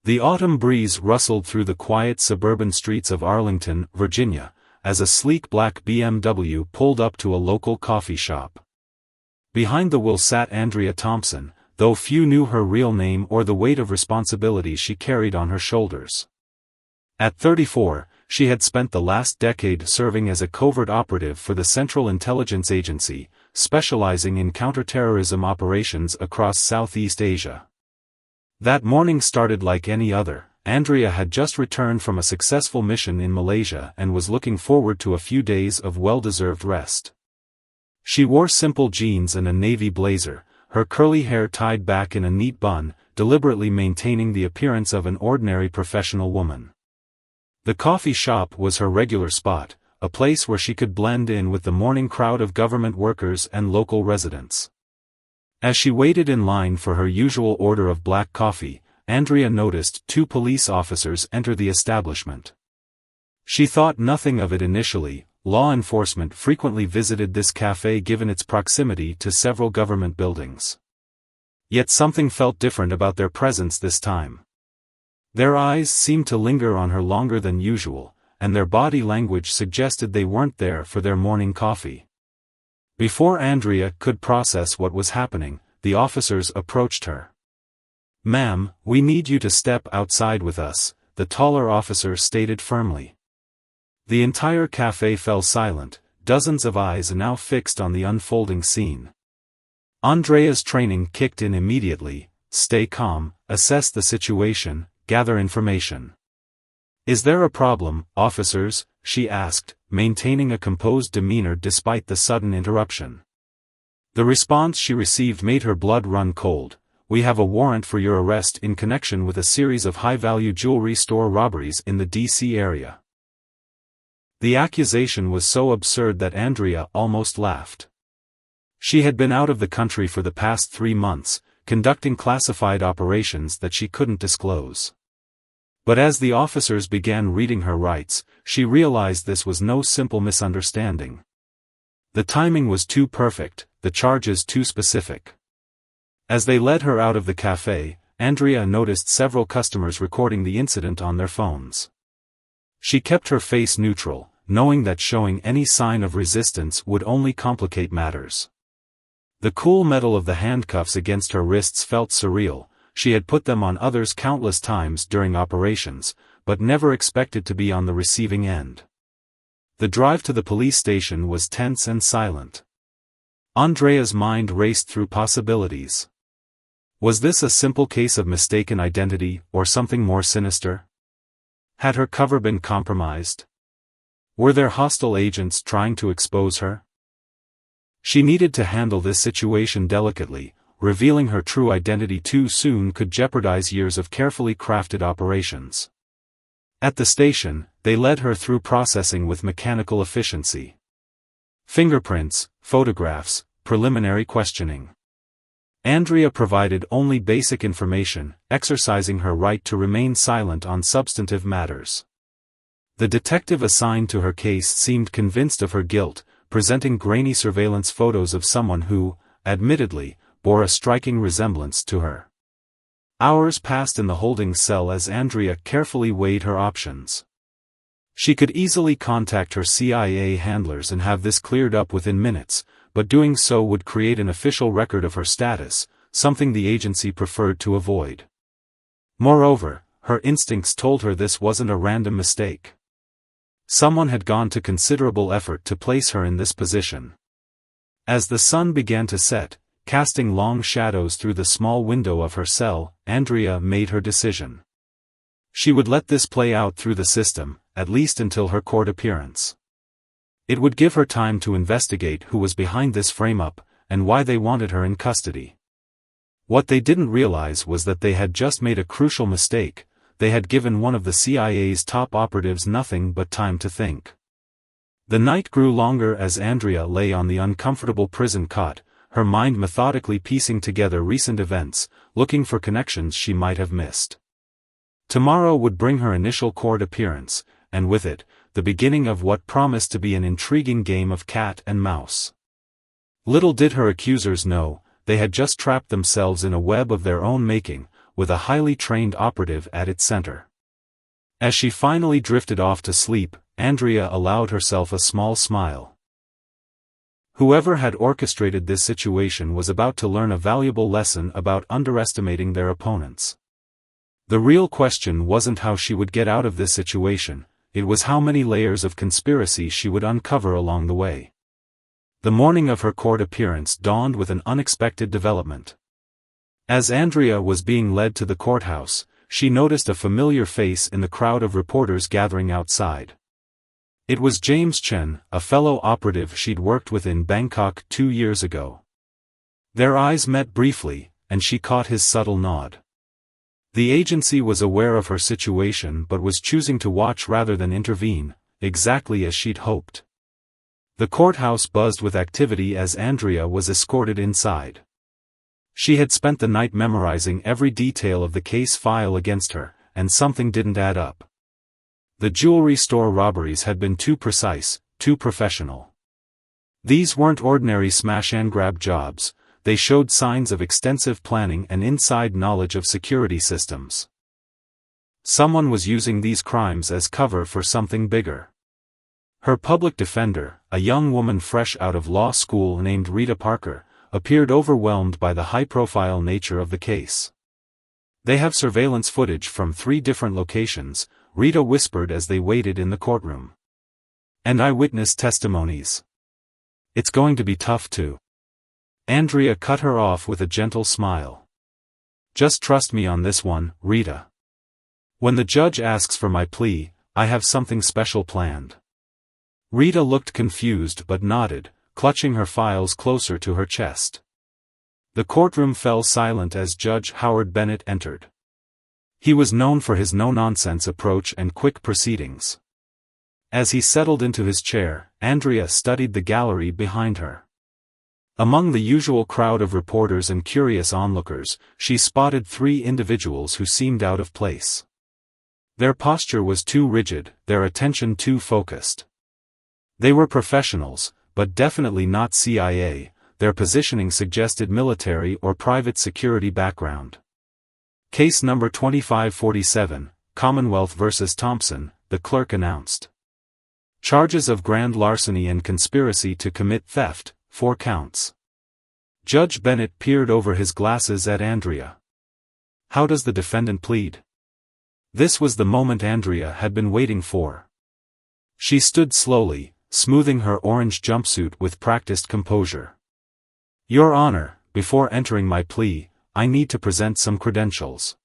The autumn breeze rustled through the quiet suburban streets of Arlington, Virginia, as a sleek black BMW pulled up to a local coffee shop. Behind the wheel sat Andrea Thompson, though few knew her real name or the weight of responsibility she carried on her shoulders. At 34, she had spent the last decade serving as a covert operative for the Central Intelligence Agency, specializing in counterterrorism operations across Southeast Asia. That morning started like any other. Andrea had just returned from a successful mission in Malaysia and was looking forward to a few days of well-deserved rest. She wore simple jeans and a navy blazer, her curly hair tied back in a neat bun, deliberately maintaining the appearance of an ordinary professional woman. The coffee shop was her regular spot, a place where she could blend in with the morning crowd of government workers and local residents. As she waited in line for her usual order of black coffee, Andrea noticed two police officers enter the establishment. She thought nothing of it initially. Law enforcement frequently visited this cafe given its proximity to several government buildings. Yet something felt different about their presence this time. Their eyes seemed to linger on her longer than usual, and their body language suggested they weren't there for their morning coffee. Before Andrea could process what was happening, the officers approached her. "Ma'am, we need you to step outside with us," the taller officer stated firmly. The entire cafe fell silent, dozens of eyes now fixed on the unfolding scene. Andrea's training kicked in immediately: stay calm, assess the situation, gather information. "Is there a problem, officers?" she asked, maintaining a composed demeanor despite the sudden interruption. The response she received made her blood run cold. "We have a warrant for your arrest in connection with a series of high-value jewelry store robberies in the D.C. area." The accusation was so absurd that Andrea almost laughed. She had been out of the country for the past 3 months, conducting classified operations that she couldn't disclose. But as the officers began reading her rights, she realized this was no simple misunderstanding. The timing was too perfect, the charges too specific. As they led her out of the cafe, Andrea noticed several customers recording the incident on their phones. She kept her face neutral, knowing that showing any sign of resistance would only complicate matters. The cool metal of the handcuffs against her wrists felt surreal. She had put them on others countless times during operations, but never expected to be on the receiving end. The drive to the police station was tense and silent. Andrea's mind raced through possibilities. Was this a simple case of mistaken identity, or something more sinister? Had her cover been compromised? Were there hostile agents trying to expose her? She needed to handle this situation delicately. Revealing her true identity too soon could jeopardize years of carefully crafted operations. At the station, they led her through processing with mechanical efficiency. Fingerprints, photographs, preliminary questioning. Andrea provided only basic information, exercising her right to remain silent on substantive matters. The detective assigned to her case seemed convinced of her guilt, presenting grainy surveillance photos of someone who, admittedly, bore a striking resemblance to her. Hours passed in the holding cell as Andrea carefully weighed her options. She could easily contact her CIA handlers and have this cleared up within minutes, but doing so would create an official record of her status, something the agency preferred to avoid. Moreover, her instincts told her this wasn't a random mistake. Someone had gone to considerable effort to place her in this position. As the sun began to set, casting long shadows through the small window of her cell, Andrea made her decision. She would let this play out through the system, at least until her court appearance. It would give her time to investigate who was behind this frame-up, and why they wanted her in custody. What they didn't realize was that they had just made a crucial mistake. They had given one of the CIA's top operatives nothing but time to think. The night grew longer as Andrea lay on the uncomfortable prison cot, her mind methodically piecing together recent events, looking for connections she might have missed. Tomorrow would bring her initial court appearance, and with it, the beginning of what promised to be an intriguing game of cat and mouse. Little did her accusers know, they had just trapped themselves in a web of their own making, with a highly trained operative at its center. As she finally drifted off to sleep, Andrea allowed herself a small smile. Whoever had orchestrated this situation was about to learn a valuable lesson about underestimating their opponents. The real question wasn't how she would get out of this situation, it was how many layers of conspiracy she would uncover along the way. The morning of her court appearance dawned with an unexpected development. As Andrea was being led to the courthouse, she noticed a familiar face in the crowd of reporters gathering outside. It was James Chen, a fellow operative she'd worked with in Bangkok 2 years ago. Their eyes met briefly, and she caught his subtle nod. The agency was aware of her situation but was choosing to watch rather than intervene, exactly as she'd hoped. The courthouse buzzed with activity as Andrea was escorted inside. She had spent the night memorizing every detail of the case file against her, and something didn't add up. The jewelry store robberies had been too precise, too professional. These weren't ordinary smash-and-grab jobs, they showed signs of extensive planning and inside knowledge of security systems. Someone was using these crimes as cover for something bigger. Her public defender, a young woman fresh out of law school named Rita Parker, appeared overwhelmed by the high-profile nature of the case. "They have surveillance footage from 3 different locations," Rita whispered as they waited in the courtroom. "And eyewitness testimonies. It's going to be tough too." Andrea cut her off with a gentle smile. "Just trust me on this one, Rita. When the judge asks for my plea, I have something special planned." Rita looked confused but nodded, clutching her files closer to her chest. The courtroom fell silent as Judge Howard Bennett entered. He was known for his no-nonsense approach and quick proceedings. As he settled into his chair, Andrea studied the gallery behind her. Among the usual crowd of reporters and curious onlookers, she spotted 3 individuals who seemed out of place. Their posture was too rigid, their attention too focused. They were professionals, but definitely not CIA, their positioning suggested military or private security background. "Case number 2547, Commonwealth vs. Thompson," the clerk announced. "Charges of grand larceny and conspiracy to commit theft, 4 counts." Judge Bennett peered over his glasses at Andrea. "How does the defendant plead?" This was the moment Andrea had been waiting for. She stood slowly, smoothing her orange jumpsuit with practiced composure. "Your Honor, before entering my plea, I need to present some credentials."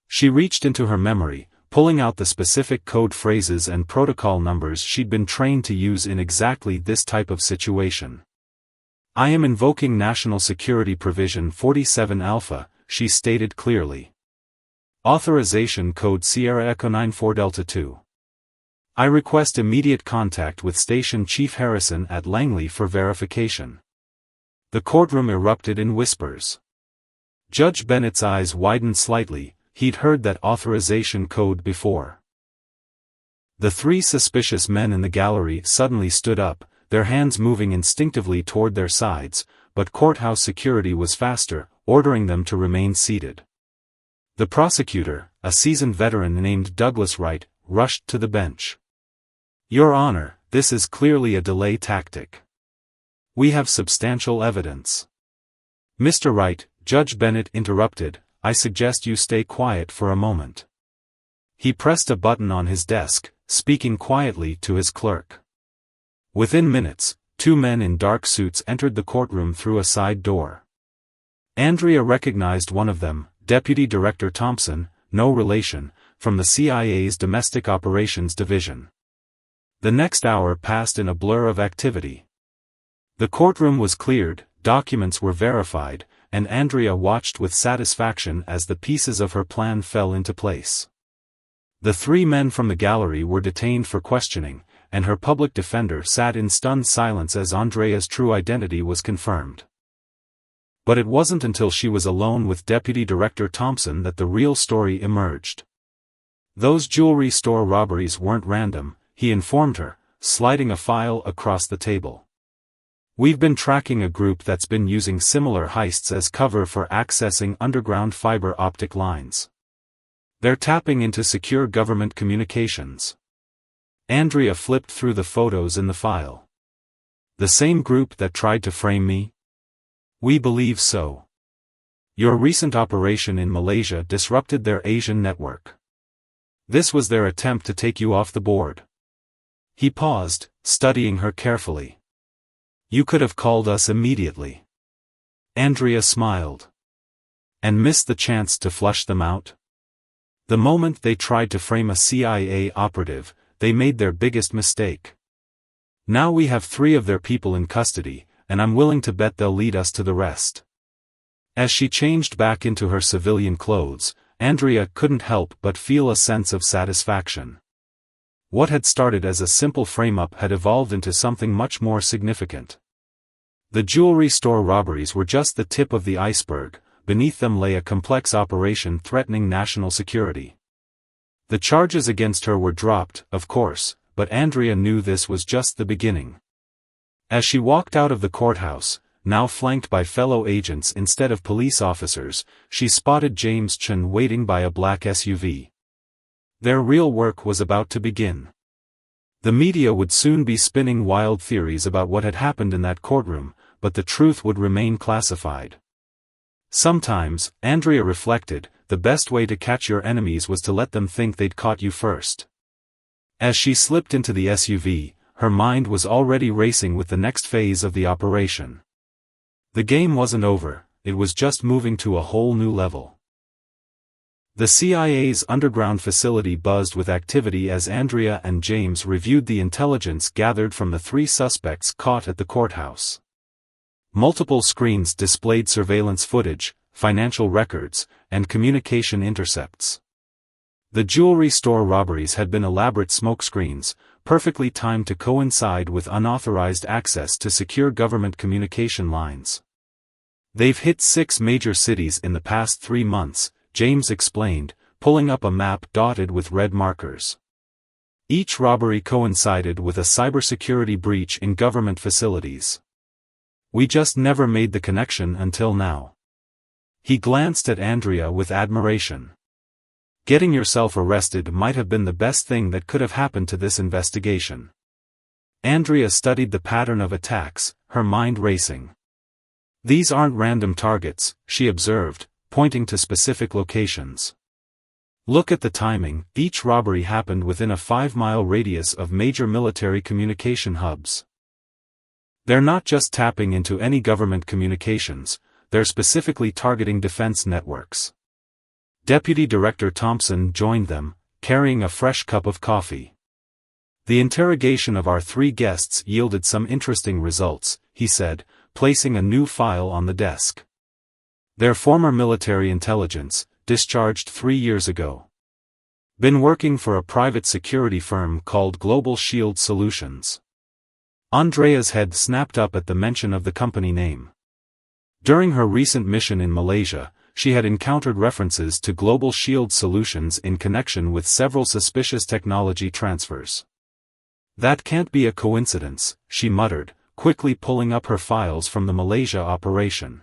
She reached into her memory, pulling out the specific code phrases and protocol numbers she'd been trained to use in exactly this type of situation. "I am invoking National Security Provision 47 Alpha, she stated clearly. "Authorization Code Sierra Echo 94 Delta 2. I request immediate contact with Station Chief Harrison at Langley for verification." The courtroom erupted in whispers. Judge Bennett's eyes widened slightly, he'd heard that authorization code before. The 3 suspicious men in the gallery suddenly stood up, their hands moving instinctively toward their sides, but courthouse security was faster, ordering them to remain seated. The prosecutor, a seasoned veteran named Douglas Wright, rushed to the bench. "Your Honor, this is clearly a delay tactic. We have substantial evidence." "Mr. Wright," Judge Bennett interrupted, "I suggest you stay quiet for a moment." He pressed a button on his desk, speaking quietly to his clerk. Within minutes, 2 men in dark suits entered the courtroom through a side door. Andrea recognized one of them, Deputy Director Thompson, no relation, from the CIA's Domestic Operations Division. The next hour passed in a blur of activity. The courtroom was cleared, documents were verified, and Andrea watched with satisfaction as the pieces of her plan fell into place. The 3 men from the gallery were detained for questioning, and her public defender sat in stunned silence as Andrea's true identity was confirmed. But it wasn't until she was alone with Deputy Director Thompson that the real story emerged. Those jewelry store robberies weren't random, he informed her, sliding a file across the table. We've been tracking a group that's been using similar heists as cover for accessing underground fiber optic lines. They're tapping into secure government communications. Andrea flipped through the photos in the file. The same group that tried to frame me? We believe so. Your recent operation in Malaysia disrupted their Asian network. This was their attempt to take you off the board. He paused, studying her carefully. You could have called us immediately. Andrea smiled. And missed the chance to flush them out? The moment they tried to frame a CIA operative, they made their biggest mistake. Now we have 3 of their people in custody, and I'm willing to bet they'll lead us to the rest. As she changed back into her civilian clothes, Andrea couldn't help but feel a sense of satisfaction. What had started as a simple frame-up had evolved into something much more significant. The jewelry store robberies were just the tip of the iceberg. Beneath them lay a complex operation threatening national security. The charges against her were dropped, of course, but Andrea knew this was just the beginning. As she walked out of the courthouse, now flanked by fellow agents instead of police officers, she spotted James Chen waiting by a black SUV. Their real work was about to begin. The media would soon be spinning wild theories about what had happened in that courtroom, but the truth would remain classified. Sometimes, Andrea reflected, the best way to catch your enemies was to let them think they'd caught you first. As she slipped into the SUV, her mind was already racing with the next phase of the operation. The game wasn't over, it was just moving to a whole new level. The CIA's underground facility buzzed with activity as Andrea and James reviewed the intelligence gathered from the 3 suspects caught at the courthouse. Multiple screens displayed surveillance footage, financial records, and communication intercepts. The jewelry store robberies had been elaborate smokescreens, perfectly timed to coincide with unauthorized access to secure government communication lines. They've hit 6 major cities in the past 3 months, James explained, pulling up a map dotted with red markers. Each robbery coincided with a cybersecurity breach in government facilities. We just never made the connection until now. He glanced at Andrea with admiration. Getting yourself arrested might have been the best thing that could have happened to this investigation. Andrea studied the pattern of attacks, her mind racing. These aren't random targets, she observed, pointing to specific locations. Look at the timing, each robbery happened within a 5-mile radius of major military communication hubs. They're not just tapping into any government communications, they're specifically targeting defense networks. Deputy Director Thompson joined them, carrying a fresh cup of coffee. The interrogation of our 3 guests yielded some interesting results, he said, placing a new file on the desk. Their former military intelligence, discharged 3 years ago. Been working for a private security firm called Global Shield Solutions. Andrea's head snapped up at the mention of the company name. During her recent mission in Malaysia, she had encountered references to Global Shield Solutions in connection with several suspicious technology transfers. That can't be a coincidence, she muttered, quickly pulling up her files from the Malaysia operation.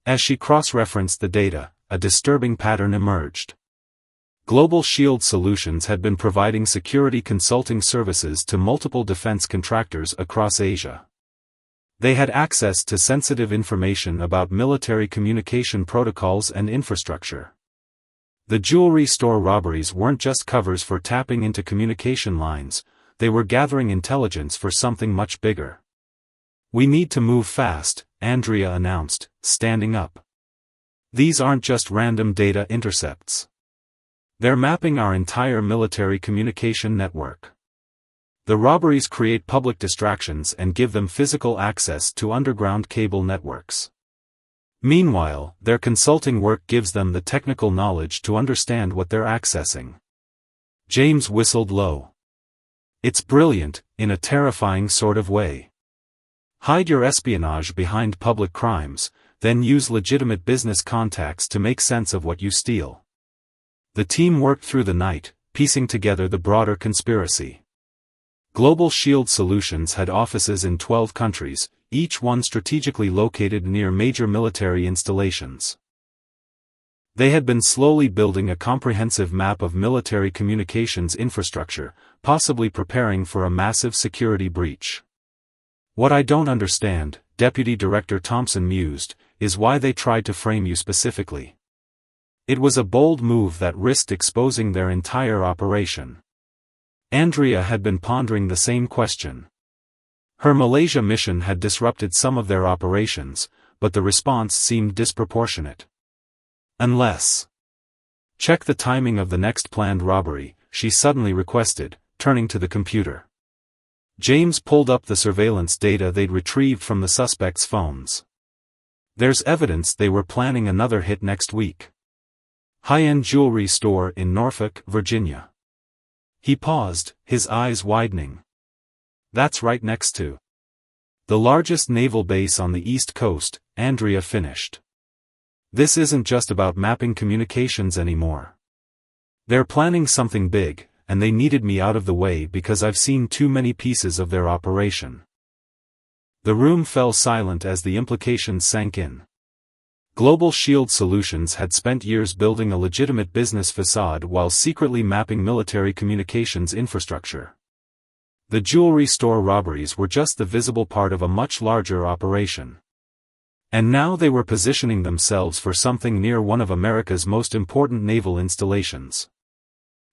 As she cross-referenced the data, a disturbing pattern emerged. Global Shield Solutions had been providing security consulting services to multiple defense contractors across Asia. They had access to sensitive information about military communication protocols and infrastructure. The jewelry store robberies weren't just covers for tapping into communication lines, they were gathering intelligence for something much bigger. We need to move fast, Andrea announced, standing up. These aren't just random data intercepts. They're mapping our entire military communication network. The robberies create public distractions and give them physical access to underground cable networks. Meanwhile, their consulting work gives them the technical knowledge to understand what they're accessing. James whistled low. It's brilliant, in a terrifying sort of way. Hide your espionage behind public crimes, then use legitimate business contacts to make sense of what you steal. The team worked through the night, piecing together the broader conspiracy. Global Shield Solutions had offices in 12 countries, each one strategically located near major military installations. They had been slowly building a comprehensive map of military communications infrastructure, possibly preparing for a massive security breach. "What I don't understand," Deputy Director Thompson mused, "is why they tried to frame you specifically. It was a bold move that risked exposing their entire operation." Andrea had been pondering the same question. Her Malaysia mission had disrupted some of their operations, but the response seemed disproportionate. "Unless. Check the timing of the next planned robbery," she suddenly requested, turning to the computer. James pulled up the surveillance data they'd retrieved from the suspects' phones. "There's evidence they were planning another hit next week. High-end jewelry store in Norfolk, Virginia." He paused, his eyes widening. "That's right next to the largest naval base on the East Coast," Andrea finished. "This isn't just about mapping communications anymore. They're planning something big, and they needed me out of the way because I've seen too many pieces of their operation." The room fell silent as the implications sank in. Global Shield Solutions had spent years building a legitimate business facade while secretly mapping military communications infrastructure. The jewelry store robberies were just the visible part of a much larger operation. And now they were positioning themselves for something near one of America's most important naval installations.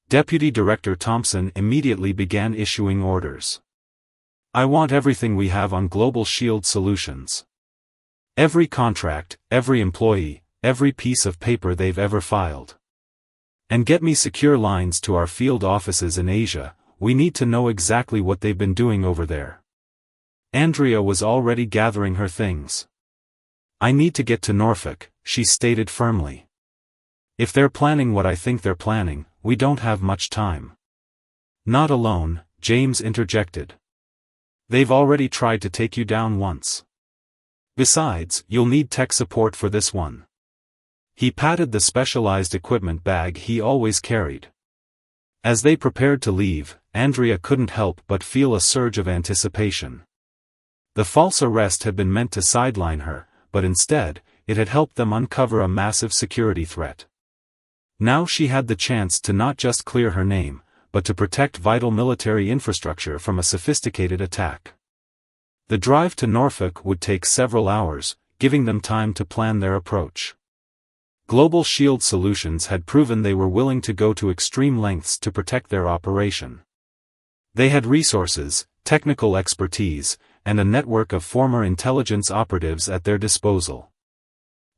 Deputy Director Thompson immediately began issuing orders. "I want everything we have on Global Shield Solutions. Every contract, every employee, every piece of paper they've ever filed. And get me secure lines to our field offices in Asia. We need to know exactly what they've been doing over there." Andrea was already gathering her things. "I need to get to Norfolk," she stated firmly. "If they're planning what I think they're planning, we don't have much time." "Not alone," James interjected. "They've already tried to take you down once. Besides, you'll need tech support for this one." He patted the specialized equipment bag he always carried. As they prepared to leave, Andrea couldn't help but feel a surge of anticipation. The false arrest had been meant to sideline her, but instead, it had helped them uncover a massive security threat. Now she had the chance to not just clear her name, but to protect vital military infrastructure from a sophisticated attack. The drive to Norfolk would take several hours, giving them time to plan their approach. Global Shield Solutions had proven they were willing to go to extreme lengths to protect their operation. They had resources, technical expertise, and a network of former intelligence operatives at their disposal.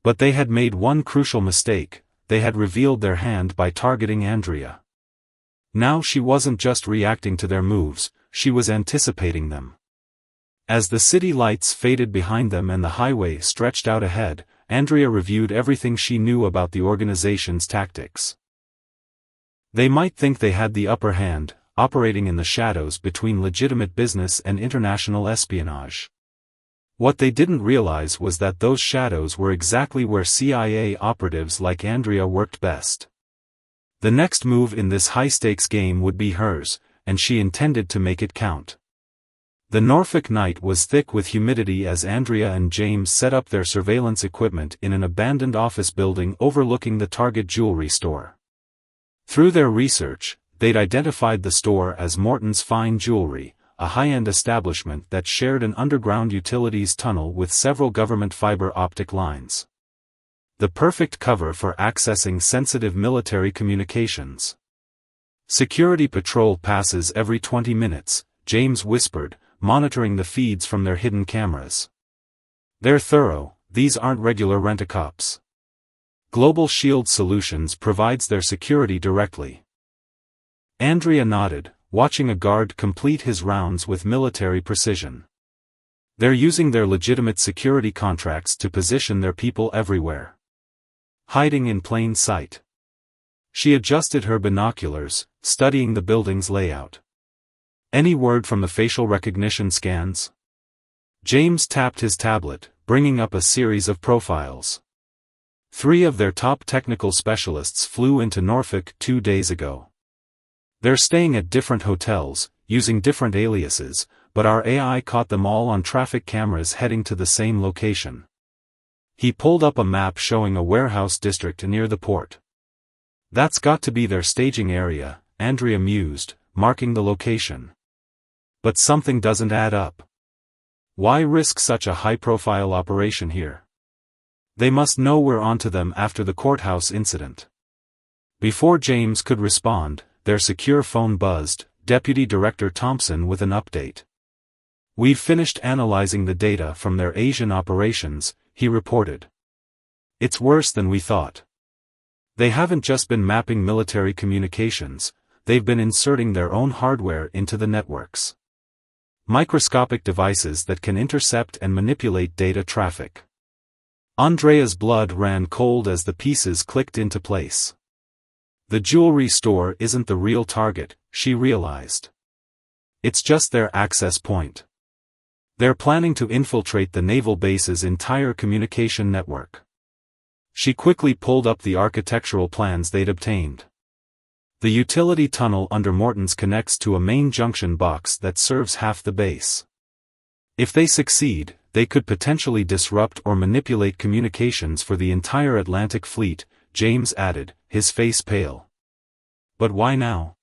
But they had made one crucial mistake: they had revealed their hand by targeting Andrea. Now she wasn't just reacting to their moves, she was anticipating them. As the city lights faded behind them and the highway stretched out ahead, Andrea reviewed everything she knew about the organization's tactics. They might think they had the upper hand, operating in the shadows between legitimate business and international espionage. What they didn't realize was that those shadows were exactly where CIA operatives like Andrea worked best. The next move in this high-stakes game would be hers, and she intended to make it count. The Norfolk night was thick with humidity as Andrea and James set up their surveillance equipment in an abandoned office building overlooking the Target jewelry store. Through their research, they'd identified the store as Morton's Fine Jewelry, a high-end establishment that shared an underground utilities tunnel with several government fiber optic lines. The perfect cover for accessing sensitive military communications. "Security patrol passes every 20 minutes, James whispered, monitoring the feeds from their hidden cameras. "They're thorough, these aren't regular rent-a-cops. Global Shield Solutions provides their security directly." Andrea nodded, watching a guard complete his rounds with military precision. "They're using their legitimate security contracts to position their people everywhere. Hiding in plain sight." She adjusted her binoculars, studying the building's layout. "Any word from the facial recognition scans?" James tapped his tablet, bringing up a series of profiles. 3 of their top technical specialists flew into Norfolk 2 days ago. They're staying at different hotels, using different aliases, but our AI caught them all on traffic cameras heading to the same location. He pulled up a map showing a warehouse district near the port. That's got to be their staging area, Andrea mused, marking the location. But something doesn't add up. Why risk such a high-profile operation here? They must know we're onto them after the courthouse incident. Before James could respond, their secure phone buzzed, Deputy Director Thompson with an update. "We've finished analyzing the data from their Asian operations," he reported. "It's worse than we thought. They haven't just been mapping military communications, they've been inserting their own hardware into the networks. Microscopic devices that can intercept and manipulate data traffic." Andrea's blood ran cold as the pieces clicked into place. The jewelry store isn't the real target, she realized. It's just their access point. They're planning to infiltrate the naval base's entire communication network. She quickly pulled up the architectural plans they'd obtained. The utility tunnel under Morton's connects to a main junction box that serves half the base. If they succeed, they could potentially disrupt or manipulate communications for the entire Atlantic fleet, James added, his face pale. But why now?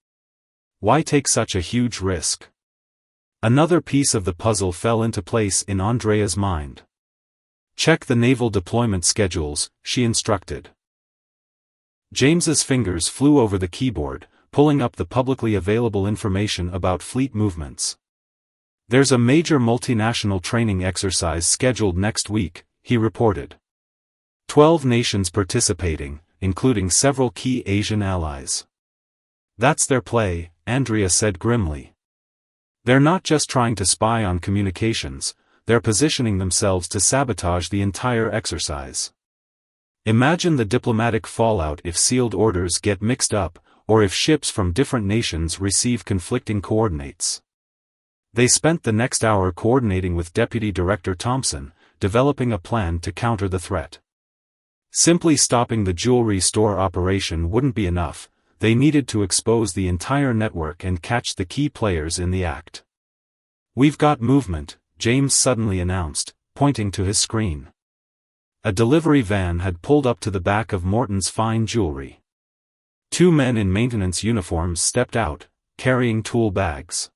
Why take such a huge risk? Another piece of the puzzle fell into place in Andrea's mind. "Check the naval deployment schedules," she instructed. James's fingers flew over the keyboard, pulling up the publicly available information about fleet movements. "There's a major multinational training exercise scheduled next week," he reported. 12 nations participating, including several key Asian allies. "That's their play," Andrea said grimly. "They're not just trying to spy on communications, they're positioning themselves to sabotage the entire exercise. Imagine the diplomatic fallout if sealed orders get mixed up, or if ships from different nations receive conflicting coordinates." They spent the next hour coordinating with Deputy Director Thompson, developing a plan to counter the threat. Simply stopping the jewelry store operation wouldn't be enough, they needed to expose the entire network and catch the key players in the act. "We've got movement," James suddenly announced, pointing to his screen. A delivery van had pulled up to the back of Morton's fine jewelry. 2 men in maintenance uniforms stepped out, carrying tool bags.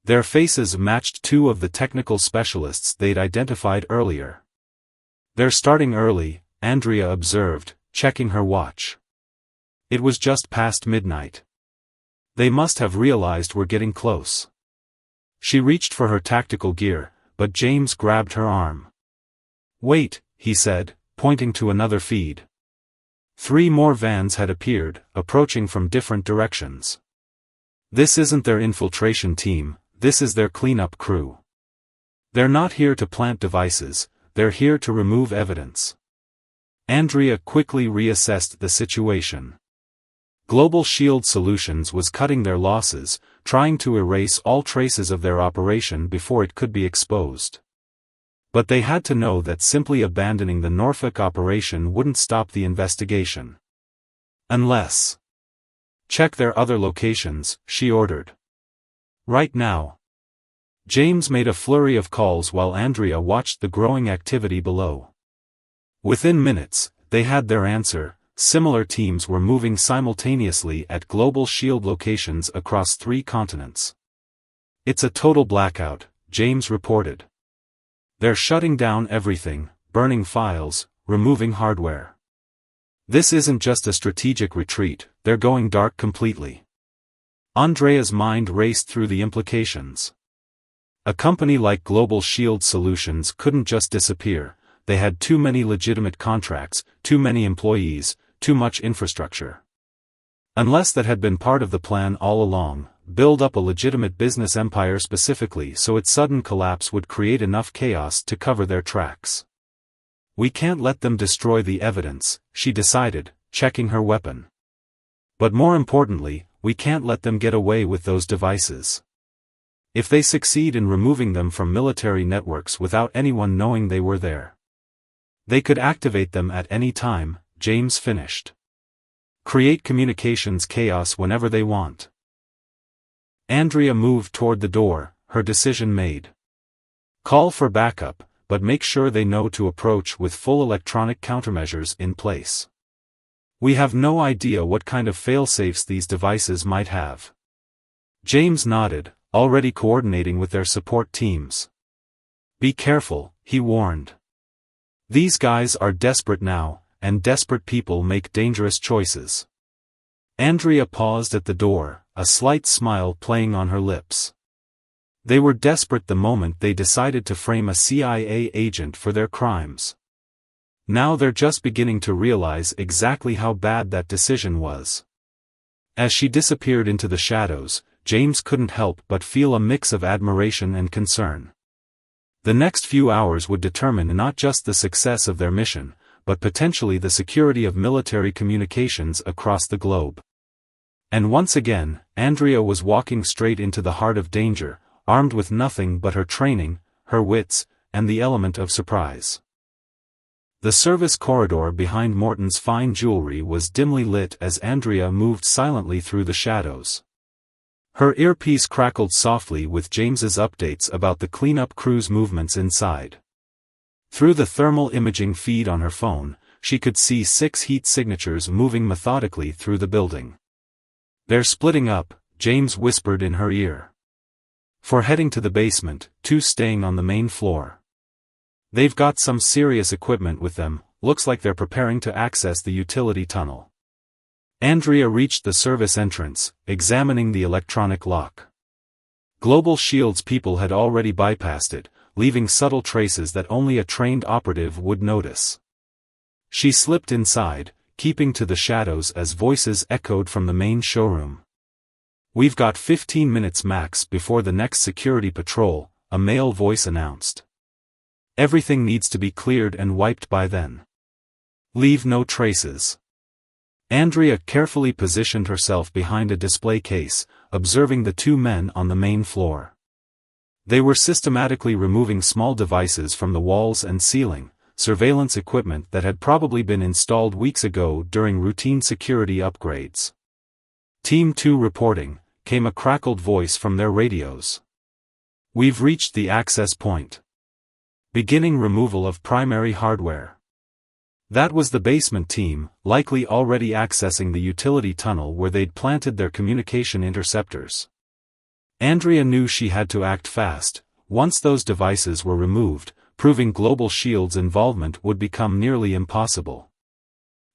Their faces matched 2 of the technical specialists they'd identified earlier. "They're starting early," Andrea observed, checking her watch. It was just past midnight. "They must have realized we're getting close." She reached for her tactical gear, but James grabbed her arm. "Wait," he said, pointing to another feed. 3 more vans had appeared, approaching from different directions. "This isn't their infiltration team, this is their cleanup crew. They're not here to plant devices, they're here to remove evidence." Andrea quickly reassessed the situation. Global Shield Solutions was cutting their losses, trying to erase all traces of their operation before it could be exposed. But they had to know that simply abandoning the Norfolk operation wouldn't stop the investigation. Unless. "Check their other locations," she ordered. "Right now." James made a flurry of calls while Andrea watched the growing activity below. Within minutes, they had their answer. Similar teams were moving simultaneously at Global Shield locations across 3 continents. "It's a total blackout," James reported. "They're shutting down everything, burning files, removing hardware. This isn't just a strategic retreat, they're going dark completely." Andrea's mind raced through the implications. A company like Global Shield Solutions couldn't just disappear, they had too many legitimate contracts, too many employees, too much infrastructure. Unless that had been part of the plan all along, build up a legitimate business empire specifically so its sudden collapse would create enough chaos to cover their tracks. "We can't let them destroy the evidence," she decided, checking her weapon. "But more importantly, we can't let them get away with those devices. If they succeed in removing them from military networks without anyone knowing they were there, they could activate them at any time," James finished. "Create communications chaos whenever they want." Andrea moved toward the door, her decision made. Call for backup, but make sure they know to approach with full electronic countermeasures in place. We have no idea what kind of failsafes these devices might have. James nodded, already coordinating with their support teams. Be careful, he warned. These guys are desperate now, and desperate people make dangerous choices. Andrea paused at the door, a slight smile playing on her lips. They were desperate the moment they decided to frame a CIA agent for their crimes. Now they're just beginning to realize exactly how bad that decision was. As she disappeared into the shadows, James couldn't help but feel a mix of admiration and concern. The next few hours would determine not just the success of their mission, but potentially the security of military communications across the globe. And once again, Andrea was walking straight into the heart of danger, armed with nothing but her training, her wits, and the element of surprise. The service corridor behind Morton's fine jewelry was dimly lit as Andrea moved silently through the shadows. Her earpiece crackled softly with James's updates about the cleanup crew's movements inside. Through the thermal imaging feed on her phone, she could see 6 heat signatures moving methodically through the building. They're splitting up, James whispered in her ear. 4 heading to the basement, 2 staying on the main floor. They've got some serious equipment with them, looks like they're preparing to access the utility tunnel. Andrea reached the service entrance, examining the electronic lock. Global Shield's people had already bypassed it, leaving subtle traces that only a trained operative would notice. She slipped inside, keeping to the shadows as voices echoed from the main showroom. We've got 15 minutes max before the next security patrol, a male voice announced. Everything needs to be cleared and wiped by then. Leave no traces. Andrea carefully positioned herself behind a display case, observing the 2 men on the main floor. They were systematically removing small devices from the walls and ceiling, surveillance equipment that had probably been installed weeks ago during routine security upgrades. Team 2 reporting, came a crackled voice from their radios. We've reached the access point. Beginning removal of primary hardware. That was the basement team, likely already accessing the utility tunnel where they'd planted their communication interceptors. Andrea knew she had to act fast. Once those devices were removed, proving Global Shield's involvement would become nearly impossible.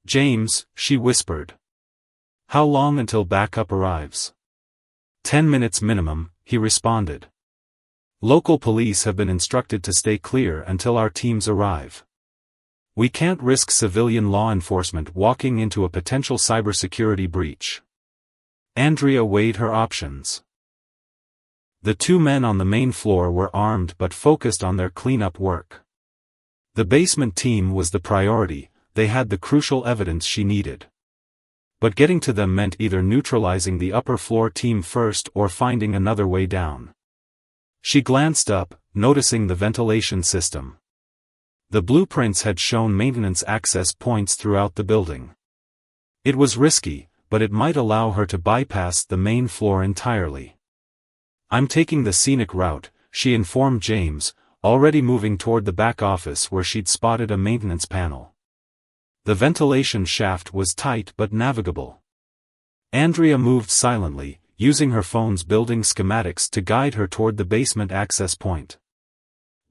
James, she whispered. How long until backup arrives? 10 minutes minimum, he responded. Local police have been instructed to stay clear until our teams arrive. We can't risk civilian law enforcement walking into a potential cybersecurity breach. Andrea weighed her options. The 2 men on the main floor were armed but focused on their cleanup work. The basement team was the priority, they had the crucial evidence she needed. But getting to them meant either neutralizing the upper floor team first or finding another way down. She glanced up, noticing the ventilation system. The blueprints had shown maintenance access points throughout the building. It was risky, but it might allow her to bypass the main floor entirely. I'm taking the scenic route, she informed James, already moving toward the back office where she'd spotted a maintenance panel. The ventilation shaft was tight but navigable. Andrea moved silently, using her phone's building schematics to guide her toward the basement access point.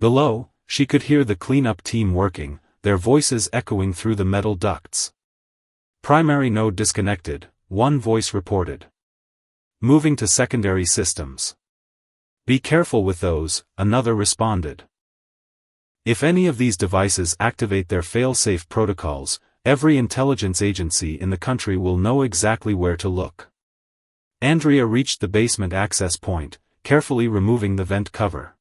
Below, she could hear the cleanup team working, their voices echoing through the metal ducts. Primary node disconnected, one voice reported. Moving to secondary systems. Be careful with those, another responded. If any of these devices activate their fail-safe protocols, every intelligence agency in the country will know exactly where to look. Andrea reached the basement access point, carefully removing the vent cover.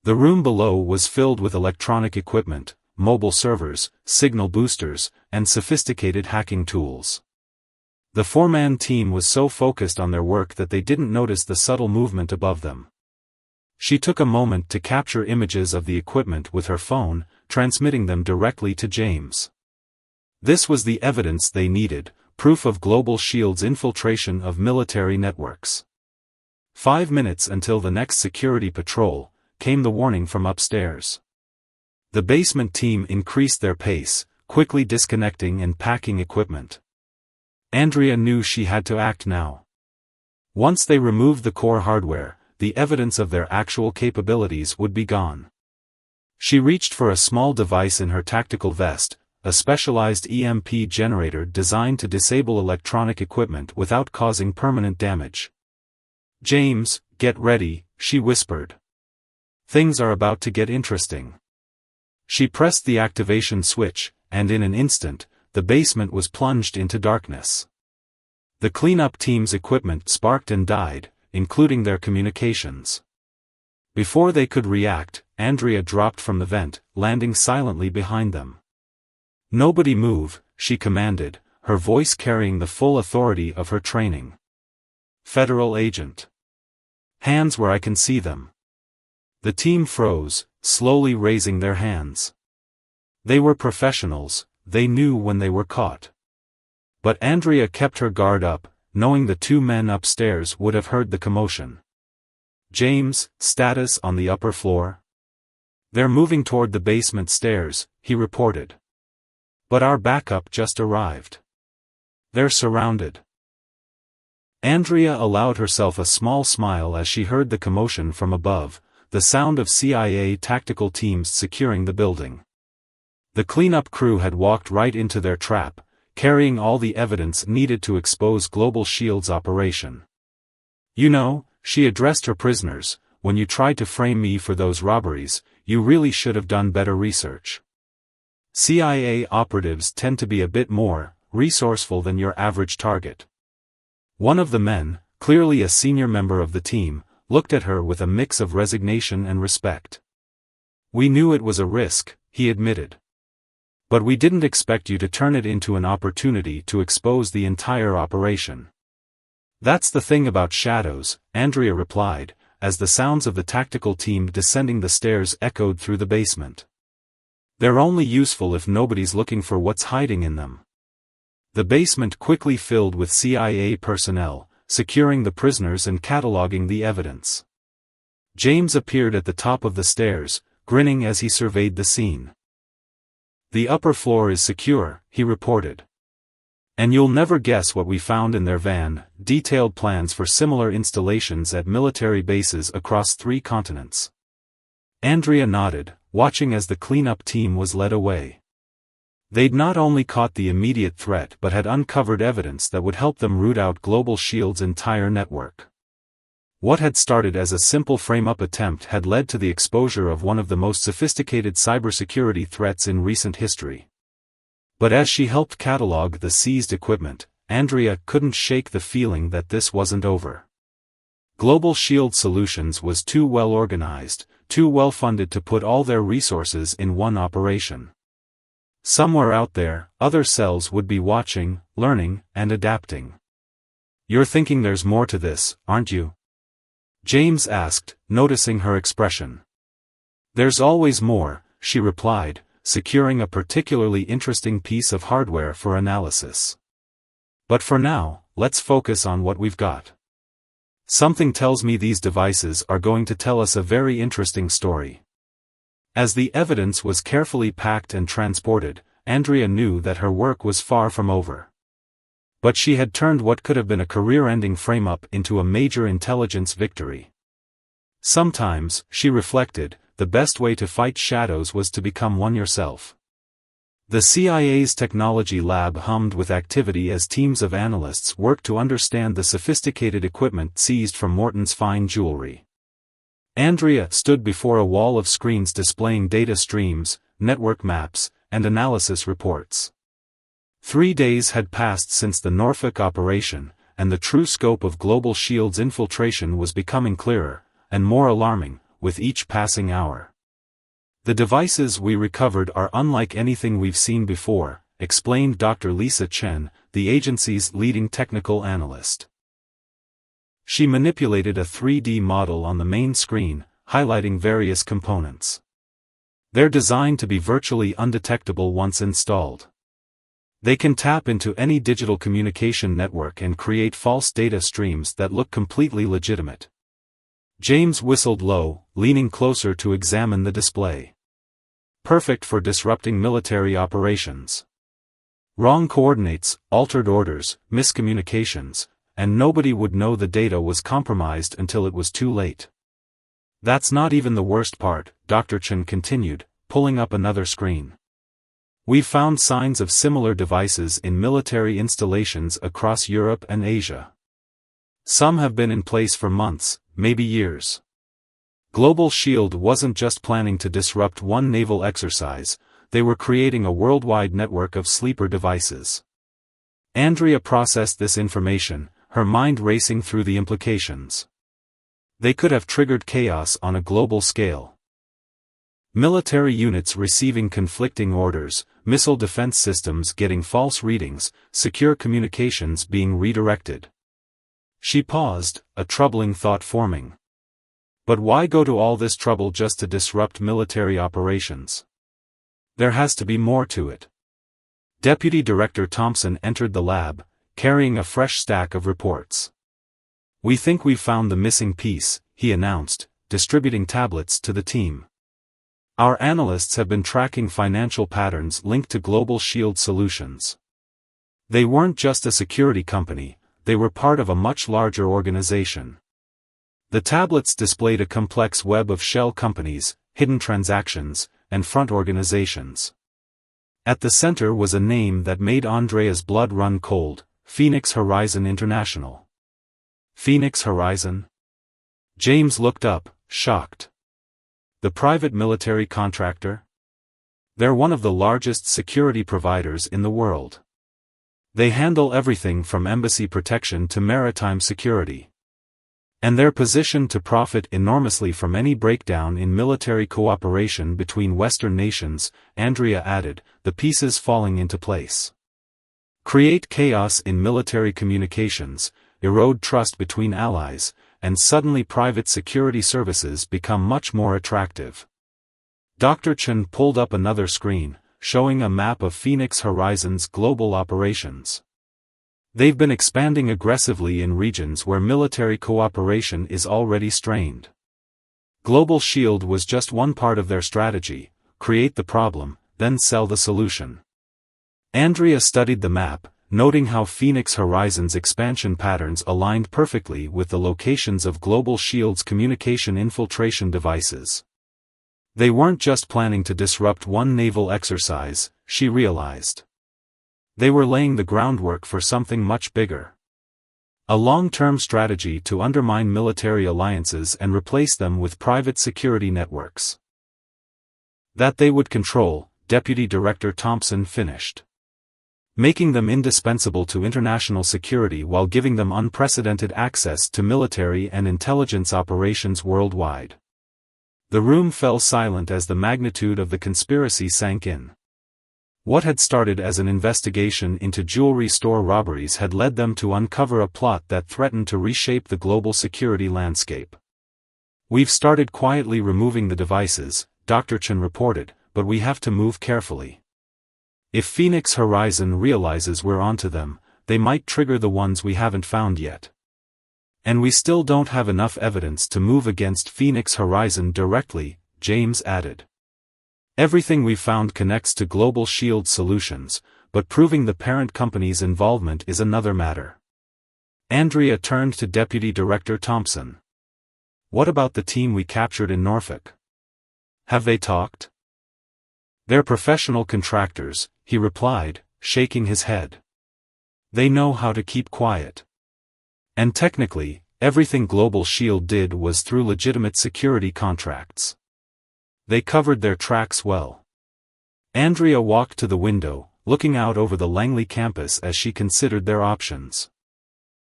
The room below was filled with electronic equipment, mobile servers, signal boosters, and sophisticated hacking tools. The 4-man team was so focused on their work that they didn't notice the subtle movement above them. She took a moment to capture images of the equipment with her phone, transmitting them directly to James. This was the evidence they needed, proof of Global Shield's infiltration of military networks. 5 minutes until the next security patrol, came the warning from upstairs. The basement team increased their pace, quickly disconnecting and packing equipment. Andrea knew she had to act now. Once they removed the core hardware, the evidence of their actual capabilities would be gone. She reached for a small device in her tactical vest, a specialized EMP generator designed to disable electronic equipment without causing permanent damage. "James, get ready," she whispered. "Things are about to get interesting." She pressed the activation switch, and in an instant, the basement was plunged into darkness. The cleanup team's equipment sparked and died, including their communications. Before they could react, Andrea dropped from the vent, landing silently behind them. "Nobody move," she commanded, her voice carrying the full authority of her training. "Federal agent. Hands where I can see them." The team froze, slowly raising their hands. They were professionals, they knew when they were caught. But Andrea kept her guard up, knowing the two men upstairs would have heard the commotion. "James, status on the upper floor?" "They're moving toward the basement stairs," he reported. "But our backup just arrived. They're surrounded." Andrea allowed herself a small smile as she heard the commotion from above, the sound of CIA tactical teams securing the building. The cleanup crew had walked right into their trap, carrying all the evidence needed to expose Global Shield's operation. "You know," she addressed her prisoners, "when you tried to frame me for those robberies, you really should have done better research. CIA operatives tend to be a bit more resourceful than your average target." One of the men, clearly a senior member of the team, looked at her with a mix of resignation and respect. "We knew it was a risk," he admitted. "But we didn't expect you to turn it into an opportunity to expose the entire operation." "That's the thing about shadows," Andrea replied, as the sounds of the tactical team descending the stairs echoed through the basement. "They're only useful if nobody's looking for what's hiding in them." The basement quickly filled with CIA personnel, securing the prisoners and cataloging the evidence. James appeared at the top of the stairs, grinning as he surveyed the scene. "The upper floor is secure," he reported. "And you'll never guess what we found in their van," detailed plans for similar installations at military bases across 3 continents. Andrea nodded, watching as the cleanup team was led away. They'd not only caught the immediate threat but had uncovered evidence that would help them root out Global Shield's entire network. What had started as a simple frame-up attempt had led to the exposure of one of the most sophisticated cybersecurity threats in recent history. But as she helped catalog the seized equipment, Andrea couldn't shake the feeling that this wasn't over. Global Shield Solutions was too well organized, too well funded to put all their resources in one operation. Somewhere out there, other cells would be watching, learning, and adapting. "You're thinking there's more to this, aren't you?" James asked, noticing her expression. "There's always more," she replied, securing a particularly interesting piece of hardware for analysis. "But for now, let's focus on what we've got. Something tells me these devices are going to tell us a very interesting story." As the evidence was carefully packed and transported, Andrea knew that her work was far from over. But she had turned what could have been a career-ending frame-up into a major intelligence victory. Sometimes, she reflected, the best way to fight shadows was to become one yourself. The CIA's technology lab hummed with activity as teams of analysts worked to understand the sophisticated equipment seized from Morton's fine jewelry. Andrea stood before a wall of screens displaying data streams, network maps, and analysis reports. 3 days had passed since the Norfolk operation, and the true scope of Global Shield's infiltration was becoming clearer, and more alarming, with each passing hour. "The devices we recovered are unlike anything we've seen before," explained Dr. Lisa Chen, the agency's leading technical analyst. She manipulated a 3D model on the main screen, highlighting various components. "They're designed to be virtually undetectable once installed. They can tap into any digital communication network and create false data streams that look completely legitimate. James whistled low, leaning closer to examine the display. Perfect for disrupting military operations. Wrong coordinates, altered orders, miscommunications, and nobody would know the data was compromised until it was too late. That's not even the worst part, Dr. Chen continued, pulling up another screen. We've found signs of similar devices in military installations across Europe and Asia. Some have been in place for months, maybe years. Global Shield wasn't just planning to disrupt one naval exercise, they were creating a worldwide network of sleeper devices. Andrea processed this information, her mind racing through the implications. They could have triggered chaos on a global scale. Military units receiving conflicting orders, missile defense systems getting false readings, secure communications being redirected. She paused, a troubling thought forming. But why go to all this trouble just to disrupt military operations? There has to be more to it. Deputy Director Thompson entered the lab, carrying a fresh stack of reports. We think we've found the missing piece, he announced, distributing tablets to the team. Our analysts have been tracking financial patterns linked to Global Shield solutions. They weren't just a security company, they were part of a much larger organization. The tablets displayed a complex web of shell companies, hidden transactions, and front organizations. At the center was a name that made Andrea's blood run cold, Phoenix Horizon International. Phoenix Horizon? James looked up, shocked. The private military contractor? They're one of the largest security providers in the world. They handle everything from embassy protection to maritime security. And they're positioned to profit enormously from any breakdown in military cooperation between Western nations, Andrea added, the pieces falling into place. Create chaos in military communications, erode trust between allies, and suddenly private security services become much more attractive. Dr. Chen pulled up another screen, showing a map of Phoenix Horizon's global operations. They've been expanding aggressively in regions where military cooperation is already strained. Global Shield was just one part of their strategy: create the problem, then sell the solution. Andrea studied the map, noting how Phoenix Horizon's expansion patterns aligned perfectly with the locations of Global Shield's communication infiltration devices. They weren't just planning to disrupt one naval exercise, she realized. They were laying the groundwork for something much bigger. A long-term strategy to undermine military alliances and replace them with private security networks. That they would control, Deputy Director Thompson finished. Making them indispensable to international security while giving them unprecedented access to military and intelligence operations worldwide. The room fell silent as the magnitude of the conspiracy sank in. What had started as an investigation into jewelry store robberies had led them to uncover a plot that threatened to reshape the global security landscape. We've started quietly removing the devices, Dr. Chen reported, but we have to move carefully. If Phoenix Horizon realizes we're onto them, they might trigger the ones we haven't found yet. And we still don't have enough evidence to move against Phoenix Horizon directly, James added. Everything we found connects to Global Shield solutions, but proving the parent company's involvement is another matter. Andrea turned to Deputy Director Thompson. What about the team we captured in Norfolk? Have they talked? They're professional contractors, he replied, shaking his head. They know how to keep quiet. And technically, everything Global Shield did was through legitimate security contracts. They covered their tracks well. Andrea walked to the window, looking out over the Langley campus as she considered their options.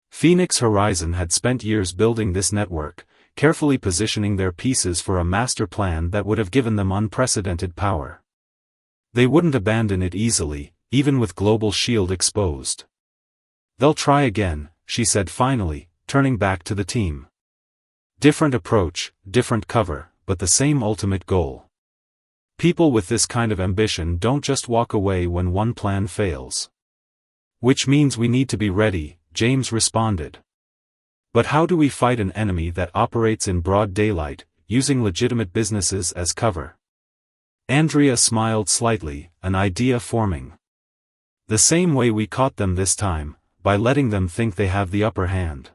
Phoenix Horizon had spent years building this network, carefully positioning their pieces for a master plan that would have given them unprecedented power. They wouldn't abandon it easily, even with Global Shield exposed. They'll try again, she said finally, turning back to the team. Different approach, different cover, but the same ultimate goal. People with this kind of ambition don't just walk away when one plan fails. Which means we need to be ready, James responded. But how do we fight an enemy that operates in broad daylight, using legitimate businesses as cover? Andrea smiled slightly, an idea forming. The same way we caught them this time, by letting them think they have the upper hand.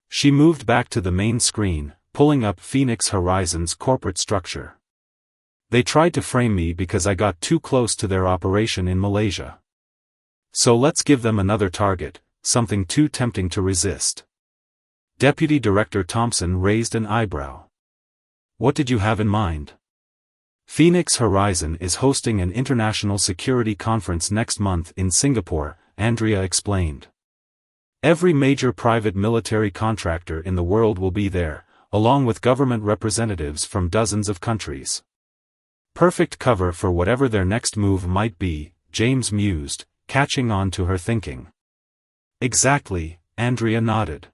She moved back to the main screen, pulling up Phoenix Horizon's corporate structure. They tried to frame me because I got too close to their operation in Malaysia. So let's give them another target, something too tempting to resist. Deputy Director Thompson raised an eyebrow. What did you have in mind? Phoenix Horizon is hosting an international security conference next month in Singapore, Andrea explained. Every major private military contractor in the world will be there, along with government representatives from dozens of countries. Perfect cover for whatever their next move might be, James mused, catching on to her thinking. Exactly, Andrea nodded.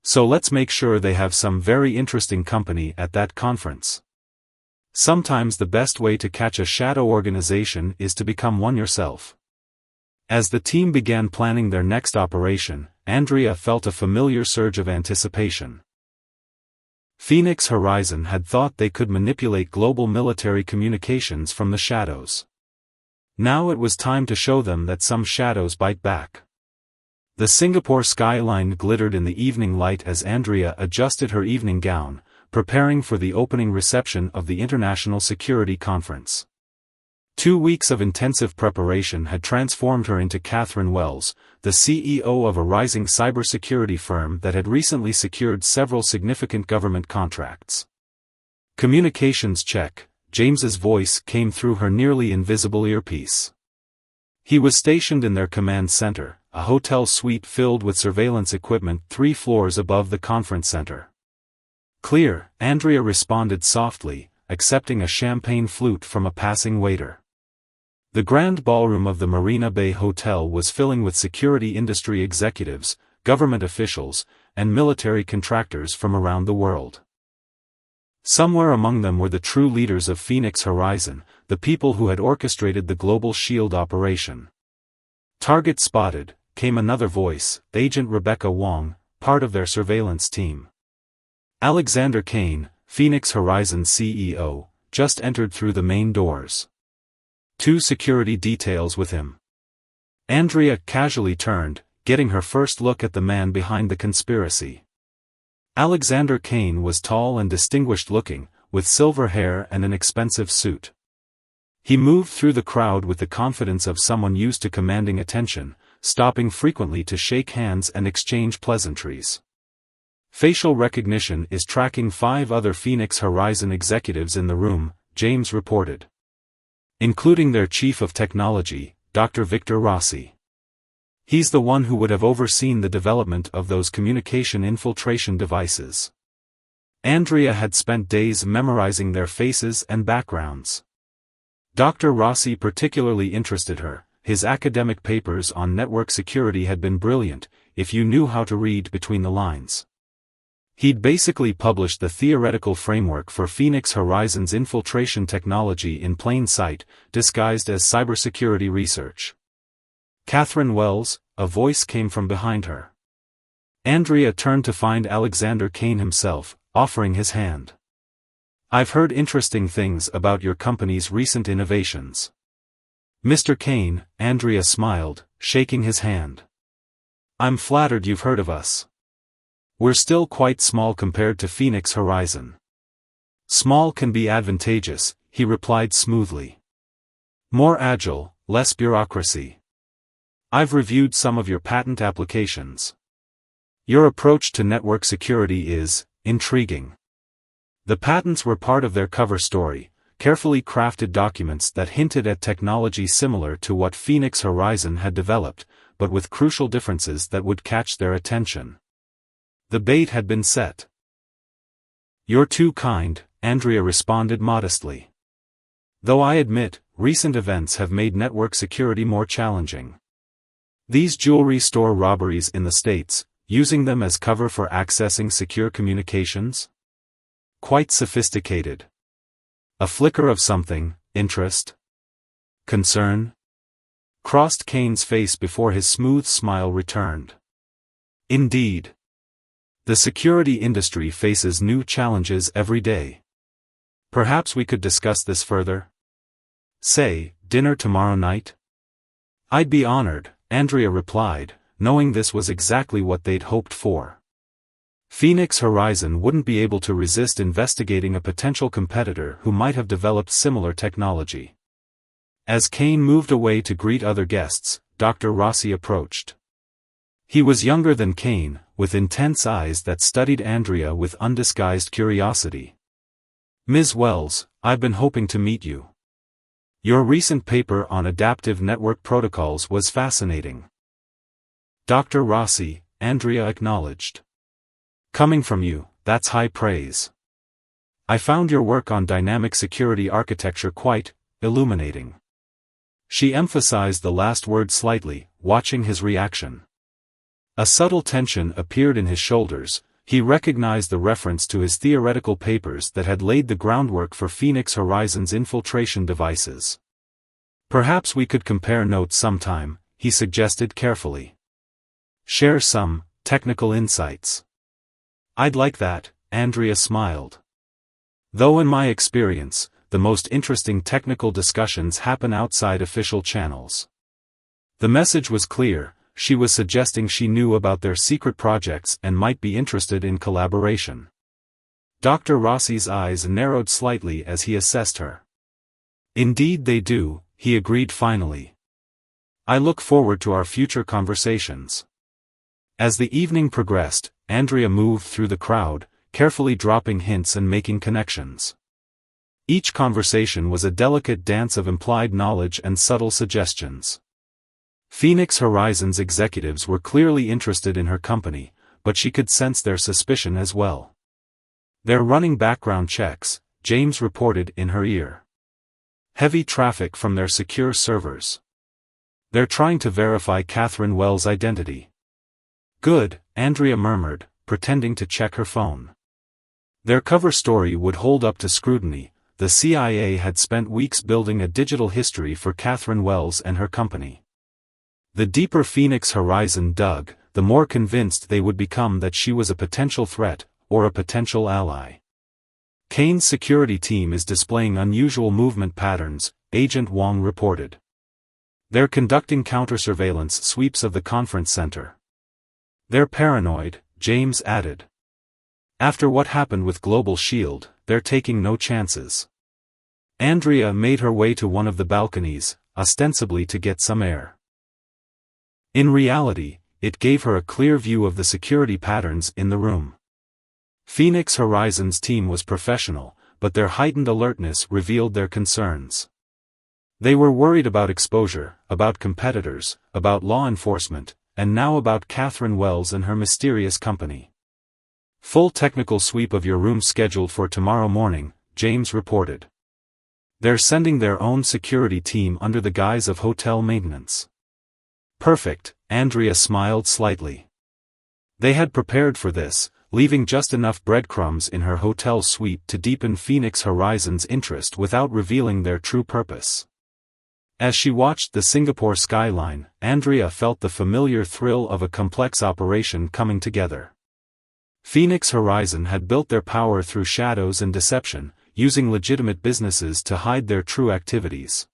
So let's make sure they have some very interesting company at that conference. Sometimes the best way to catch a shadow organization is to become one yourself. As the team began planning their next operation, Andrea felt a familiar surge of anticipation. Phoenix Horizon had thought they could manipulate global military communications from the shadows. Now it was time to show them that some shadows bite back. The Singapore skyline glittered in the evening light as Andrea adjusted her evening gown, preparing for the opening reception of the International Security Conference. 2 weeks of intensive preparation had transformed her into Catherine Wells, the CEO of a rising cybersecurity firm that had recently secured several significant government contracts. Communications check, James's voice came through her nearly invisible earpiece. He was stationed in their command center, a hotel suite filled with surveillance equipment 3 floors above the conference center. Clear, Andrea responded softly, accepting a champagne flute from a passing waiter. The grand ballroom of the Marina Bay Hotel was filling with security industry executives, government officials, and military contractors from around the world. Somewhere among them were the true leaders of Phoenix Horizon, the people who had orchestrated the Global Shield operation. Target spotted, came another voice, Agent Rebecca Wong, part of their surveillance team. Alexander Kane, Phoenix Horizon CEO, just entered through the main doors. 2 security details with him. Andrea casually turned, getting her first look at the man behind the conspiracy. Alexander Kane was tall and distinguished-looking, with silver hair and an expensive suit. He moved through the crowd with the confidence of someone used to commanding attention, stopping frequently to shake hands and exchange pleasantries. Facial recognition is tracking 5 other Phoenix Horizon executives in the room, James reported. Including their chief of technology, Dr. Victor Rossi. He's the one who would have overseen the development of those communication infiltration devices. Andrea had spent days memorizing their faces and backgrounds. Dr. Rossi particularly interested her. His academic papers on network security had been brilliant, if you knew how to read between the lines. He'd basically published the theoretical framework for Phoenix Horizon's infiltration technology in plain sight, disguised as cybersecurity research. Catherine Wells, a voice came from behind her. Andrea turned to find Alexander Kane himself, offering his hand. I've heard interesting things about your company's recent innovations. Mr. Kane, Andrea smiled, shaking his hand. I'm flattered you've heard of us. We're still quite small compared to Phoenix Horizon. Small can be advantageous, he replied smoothly. More agile, less bureaucracy. I've reviewed some of your patent applications. Your approach to network security is intriguing. The patents were part of their cover story, carefully crafted documents that hinted at technology similar to what Phoenix Horizon had developed, but with crucial differences that would catch their attention. The bait had been set. You're too kind, Andrea responded modestly. Though I admit, recent events have made network security more challenging. These jewelry store robberies in the States, using them as cover for accessing secure communications? Quite sophisticated. A flicker of something, interest? Concern? Crossed Kane's face before his smooth smile returned. Indeed. The security industry faces new challenges every day. Perhaps we could discuss this further? Say, dinner tomorrow night? I'd be honored, Andrea replied, knowing this was exactly what they'd hoped for. Phoenix Horizon wouldn't be able to resist investigating a potential competitor who might have developed similar technology. As Kane moved away to greet other guests, Dr. Rossi approached. He was younger than Kane, with intense eyes that studied Andrea with undisguised curiosity. Ms. Wells, I've been hoping to meet you. Your recent paper on adaptive network protocols was fascinating. Dr. Rossi, Andrea acknowledged. Coming from you, that's high praise. I found your work on dynamic security architecture quite illuminating. She emphasized the last word slightly, watching his reaction. A subtle tension appeared in his shoulders. He recognized the reference to his theoretical papers that had laid the groundwork for Phoenix Horizon's infiltration devices. Perhaps we could compare notes sometime, he suggested carefully. Share some technical insights. I'd like that, Andrea smiled. Though in my experience, the most interesting technical discussions happen outside official channels. The message was clear. She was suggesting she knew about their secret projects and might be interested in collaboration. Dr. Rossi's eyes narrowed slightly as he assessed her. Indeed they do, he agreed finally. I look forward to our future conversations. As the evening progressed, Andrea moved through the crowd, carefully dropping hints and making connections. Each conversation was a delicate dance of implied knowledge and subtle suggestions. Phoenix Horizon's executives were clearly interested in her company, but she could sense their suspicion as well. They're running background checks, James reported in her ear. Heavy traffic from their secure servers. They're trying to verify Catherine Wells' identity. Good, Andrea murmured, pretending to check her phone. Their cover story would hold up to scrutiny. The CIA had spent weeks building a digital history for Catherine Wells and her company. The deeper Phoenix Horizon dug, the more convinced they would become that she was a potential threat, or a potential ally. Kane's security team is displaying unusual movement patterns, Agent Wong reported. They're conducting counter-surveillance sweeps of the conference center. They're paranoid, James added. After what happened with Global Shield, they're taking no chances. Andrea made her way to one of the balconies, ostensibly to get some air. In reality, it gave her a clear view of the security patterns in the room. Phoenix Horizon's team was professional, but their heightened alertness revealed their concerns. They were worried about exposure, about competitors, about law enforcement, and now about Catherine Wells and her mysterious company. Full technical sweep of your room scheduled for tomorrow morning, James reported. They're sending their own security team under the guise of hotel maintenance. Perfect, Andrea smiled slightly. They had prepared for this, leaving just enough breadcrumbs in her hotel suite to deepen Phoenix Horizon's interest without revealing their true purpose. As she watched the Singapore skyline, Andrea felt the familiar thrill of a complex operation coming together. Phoenix Horizon had built their power through shadows and deception, using legitimate businesses to hide their true activities.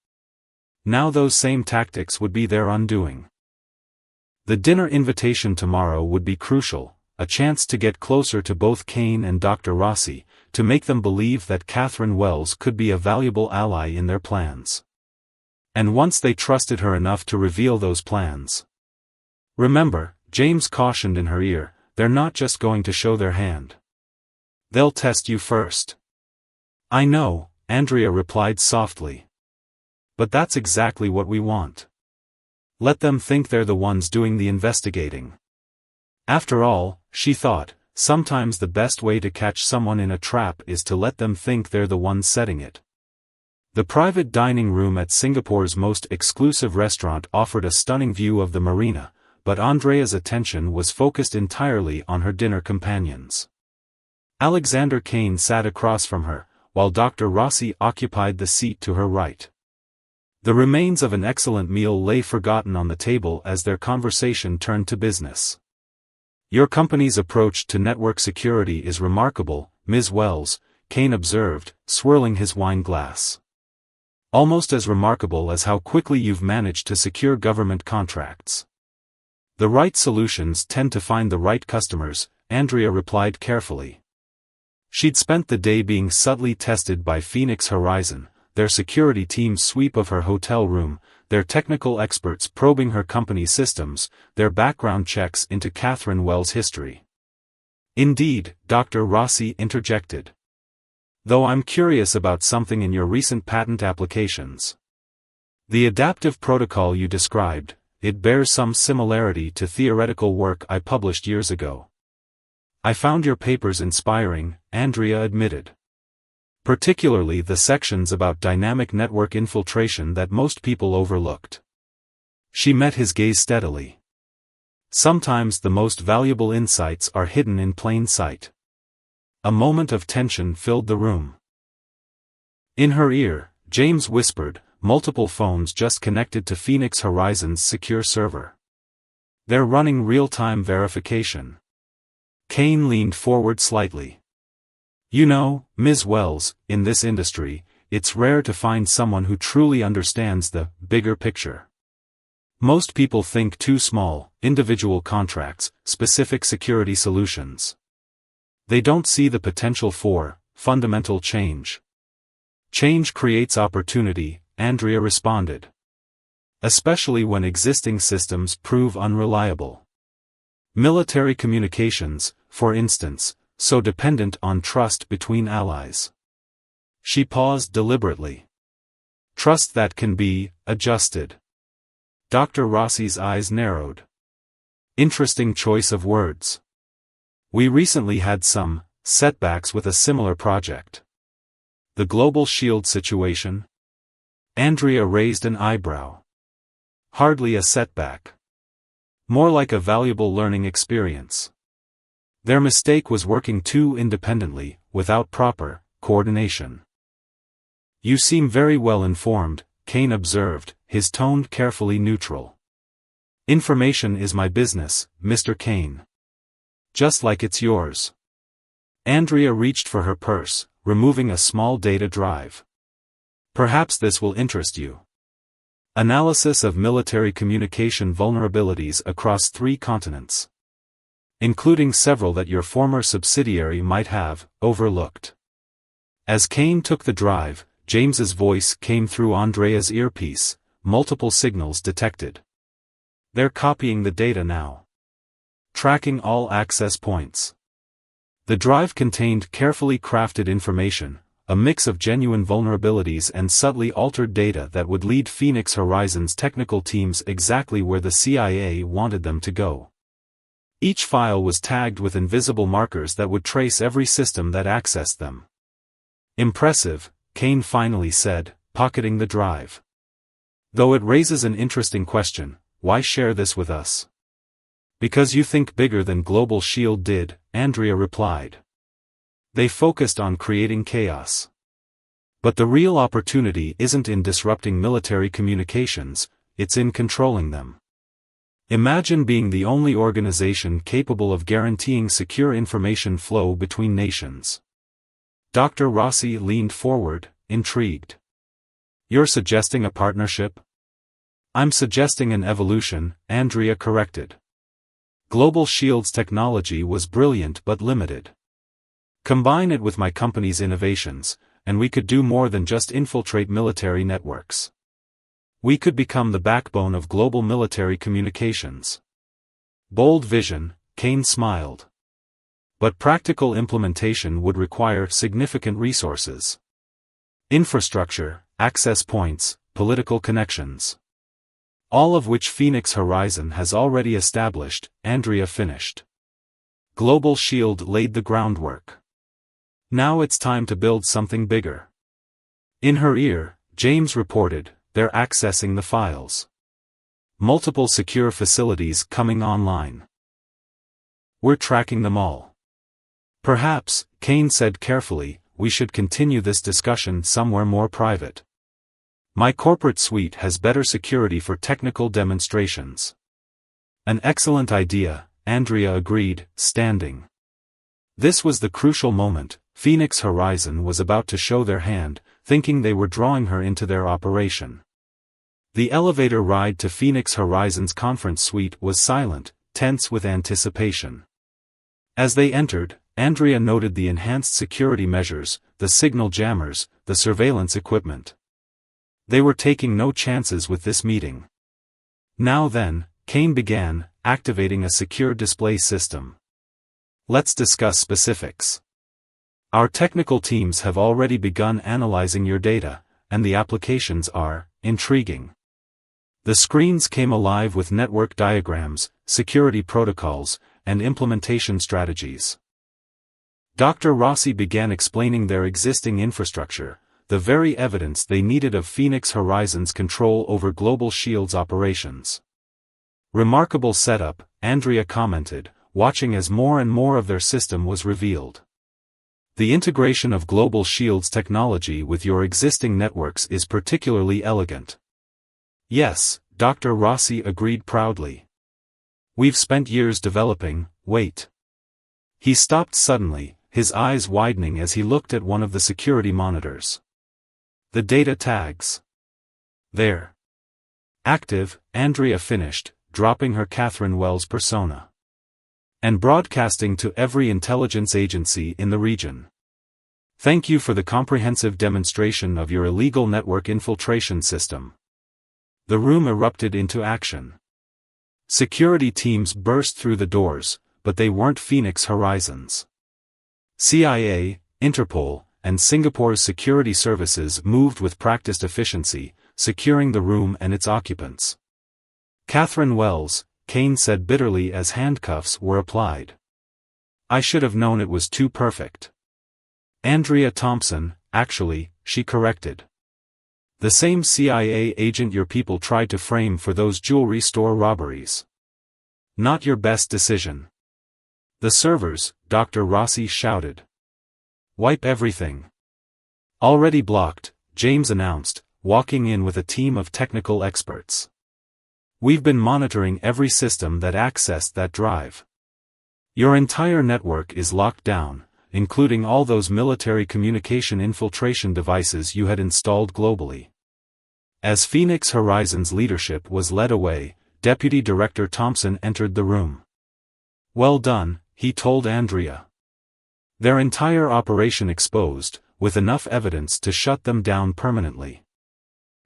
Now those same tactics would be their undoing. The dinner invitation tomorrow would be crucial, a chance to get closer to both Kane and Dr. Rossi, to make them believe that Catherine Wells could be a valuable ally in their plans. And once they trusted her enough to reveal those plans. Remember, James cautioned in her ear, they're not just going to show their hand. They'll test you first. I know, Andrea replied softly. But that's exactly what we want. Let them think they're the ones doing the investigating. After all, she thought, sometimes the best way to catch someone in a trap is to let them think they're the ones setting it. The private dining room at Singapore's most exclusive restaurant offered a stunning view of the marina, but Andrea's attention was focused entirely on her dinner companions. Alexander Kane sat across from her, while Dr. Rossi occupied the seat to her right. The remains of an excellent meal lay forgotten on the table as their conversation turned to business. Your company's approach to network security is remarkable, Ms. Wells, Kane observed, swirling his wine glass. Almost as remarkable as how quickly you've managed to secure government contracts. The right solutions tend to find the right customers, Andrea replied carefully. She'd spent the day being subtly tested by Phoenix Horizon, their security team's sweep of her hotel room, their technical experts probing her company's systems, their background checks into Catherine Wells' history. Indeed, Dr. Rossi interjected. Though I'm curious about something in your recent patent applications. The adaptive protocol you described, it bears some similarity to theoretical work I published years ago. I found your papers inspiring, Andrea admitted. Particularly the sections about dynamic network infiltration that most people overlooked. She met his gaze steadily. Sometimes the most valuable insights are hidden in plain sight. A moment of tension filled the room. In her ear, James whispered, multiple phones just connected to Phoenix Horizon's secure server. They're running real-time verification. Kane leaned forward slightly. You know, Ms. Wells, in this industry, it's rare to find someone who truly understands the bigger picture. Most people think too small, individual contracts, specific security solutions. They don't see the potential for fundamental change. Change creates opportunity, Andrea responded. Especially when existing systems prove unreliable. Military communications, for instance, so dependent on trust between allies. She paused deliberately. Trust that can be adjusted. Dr. Rossi's eyes narrowed. Interesting choice of words. We recently had some setbacks with a similar project. The global shield situation? Andrea raised an eyebrow. Hardly a setback. More like a valuable learning experience. Their mistake was working too independently, without proper coordination. You seem very well informed, Kane observed, his tone carefully neutral. Information is my business, Mr. Kane. Just like it's yours. Andrea reached for her purse, removing a small data drive. Perhaps this will interest you. Analysis of military communication vulnerabilities across 3 continents. Including several that your former subsidiary might have overlooked. As Kane took the drive, James's voice came through Andrea's earpiece, multiple signals detected. They're copying the data now. Tracking all access points. The drive contained carefully crafted information, a mix of genuine vulnerabilities and subtly altered data that would lead Phoenix Horizon's technical teams exactly where the CIA wanted them to go. Each file was tagged with invisible markers that would trace every system that accessed them. Impressive, Kane finally said, pocketing the drive. Though it raises an interesting question, why share this with us? Because you think bigger than Global Shield did, Andrea replied. They focused on creating chaos. But the real opportunity isn't in disrupting military communications, it's in controlling them. Imagine being the only organization capable of guaranteeing secure information flow between nations. Dr. Rossi leaned forward, intrigued. You're suggesting a partnership? I'm suggesting an evolution, Andrea corrected. Global Shield's technology was brilliant but limited. Combine it with my company's innovations, and we could do more than just infiltrate military networks. We could become the backbone of global military communications. Bold vision, Kane smiled. But practical implementation would require significant resources. Infrastructure, access points, political connections. All of which Phoenix Horizon has already established, Andrea finished. Global Shield laid the groundwork. Now it's time to build something bigger. In her ear, James reported, they're accessing the files. Multiple secure facilities coming online. We're tracking them all. Perhaps, Kane said carefully, we should continue this discussion somewhere more private. My corporate suite has better security for technical demonstrations. An excellent idea, Andrea agreed, standing. This was the crucial moment. Phoenix Horizon was about to show their hand, thinking they were drawing her into their operation. The elevator ride to Phoenix Horizon's conference suite was silent, tense with anticipation. As they entered, Andrea noted the enhanced security measures, the signal jammers, the surveillance equipment. They were taking no chances with this meeting. Now then, Kane began, activating a secure display system. Let's discuss specifics. Our technical teams have already begun analyzing your data, and the applications are intriguing. The screens came alive with network diagrams, security protocols, and implementation strategies. Dr. Rossi began explaining their existing infrastructure, the very evidence they needed of Phoenix Horizon's control over Global Shield's operations. Remarkable setup, Andrea commented, watching as more and more of their system was revealed. The integration of Global Shield's technology with your existing networks is particularly elegant. Yes, Dr. Rossi agreed proudly. We've spent years developing. Wait. He stopped suddenly, his eyes widening as he looked at one of the security monitors. The data tags. There. Active, Andrea finished, dropping her Catherine Wells persona. And broadcasting to every intelligence agency in the region. Thank you for the comprehensive demonstration of your illegal network infiltration system. The room erupted into action. Security teams burst through the doors, but they weren't Phoenix Horizons. CIA, Interpol, and Singapore's security services moved with practiced efficiency, securing the room and its occupants. Catherine Wells, Kane said bitterly as handcuffs were applied. I should have known it was too perfect. Andrea Thompson, actually, she corrected. The same CIA agent your people tried to frame for those jewelry store robberies. Not your best decision. The servers, Dr. Rossi shouted. Wipe everything. Already blocked, James announced, walking in with a team of technical experts. We've been monitoring every system that accessed that drive. Your entire network is locked down, including all those military communication infiltration devices you had installed globally. As Phoenix Horizon's leadership was led away, Deputy Director Thompson entered the room. Well done, he told Andrea. Their entire operation exposed, with enough evidence to shut them down permanently.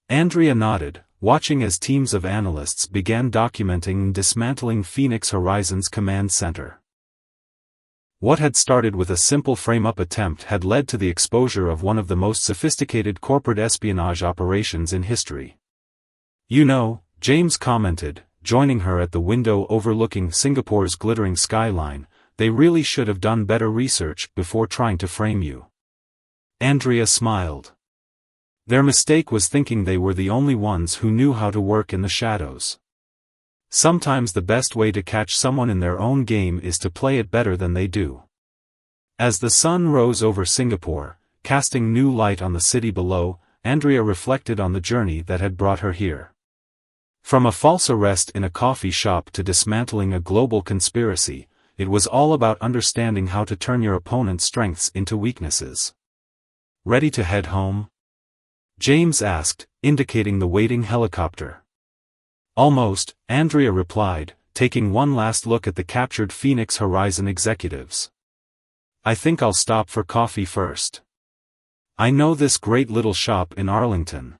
Andrea nodded, watching as teams of analysts began documenting and dismantling Phoenix Horizon's command center. What had started with a simple frame-up attempt had led to the exposure of one of the most sophisticated corporate espionage operations in history. You know, James commented, joining her at the window overlooking Singapore's glittering skyline, they really should have done better research before trying to frame you. Andrea smiled. Their mistake was thinking they were the only ones who knew how to work in the shadows. Sometimes the best way to catch someone in their own game is to play it better than they do. As the sun rose over Singapore, casting new light on the city below, Andrea reflected on the journey that had brought her here. From a false arrest in a coffee shop to dismantling a global conspiracy, it was all about understanding how to turn your opponent's strengths into weaknesses. Ready to head home? James asked, indicating the waiting helicopter. Almost, Andrea replied, taking one last look at the captured Phoenix Horizon executives. I think I'll stop for coffee first. I know this great little shop in Arlington.